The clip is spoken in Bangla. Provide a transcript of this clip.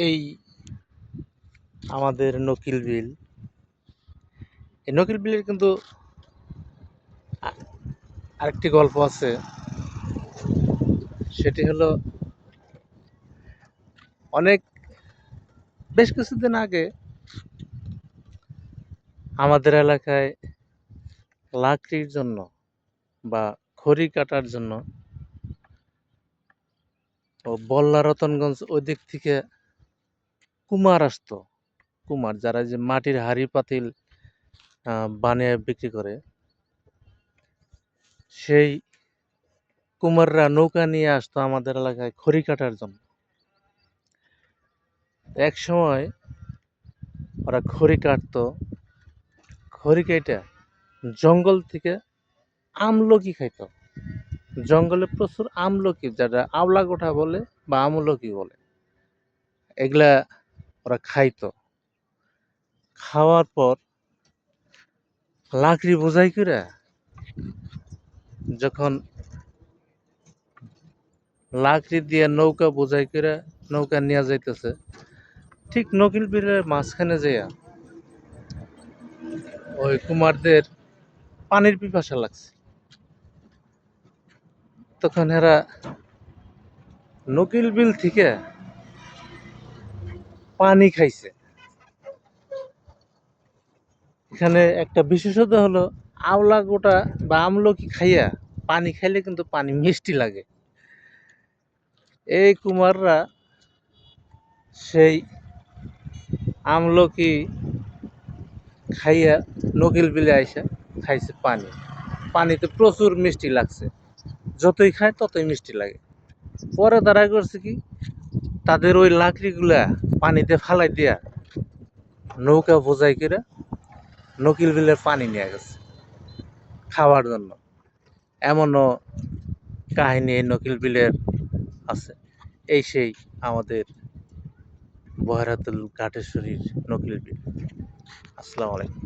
এই আমাদের নকিল বিল, এই নকিল বিলের কিন্তু আরেকটি গল্প আছে। সেটি হলো অনেক বেশ কিছুদিন আগে আমাদের এলাকায় লাকড়ির জন্য বা খড়ি কাটার জন্য বল্লা রতনগঞ্জ ওই দিক থেকে কুমার আসতো। কুমার যারা যে মাটির হাঁড়ি পাতিল বানিয়ে বিক্রি করে, সেই কুমাররা নৌকা নিয়ে আসতো আমাদের এলাকায় খড়ি কাটার জন্য। এক সময় ওরা খড়ি কাটতো, খড়ি কেটে জঙ্গল থেকে আমলকি খাইতো। জঙ্গলে প্রচুর আমলকি, যেটা আওলা গোঠা বলে বা আমলকি বলে, এগুলা ওরা খাইতো। খাওয়ার পর লাকড়ি বোঝাই করে যখন লাকড়ি দিয়ে নৌকা বোঝাই করে নৌকা নিয়ে যাইতেছে, ঠিক নকিল বিলের মাঝখানে যেয়া ওই কুমারদের পানির পিপাসা লাগছে। তখন এরা নকিল বিল থেকে পানি খাইছে। এখানে একটা বিশেষত হলো, আওলা গোটা বা আমলকি খাইয়া পানি খাইলে কিন্তু পানি মিষ্টি লাগে। এই কুমাররা সেই আমলকি খাইয়া নকিল বিলে আইসা খাইছে পানি। পানিতে প্রচুর মিষ্টি লাগছে, যতই খায় ততই মিষ্টি লাগে। পরে তারা করছে কি, তাদের ওই লাকড়িগুলা পানিতে ফালাই দিয়া নৌকা বোঝাই করে নকিল বিলের পানি নিয়ে গেছে খাওয়ার জন্য। এমনও কাহিনী এই নকিল বিলের আছে। এই সেই আমাদের বহেরাতুল ঘাটেশ্বরীর নকিল বিল। আসসালামু আলাইকুম।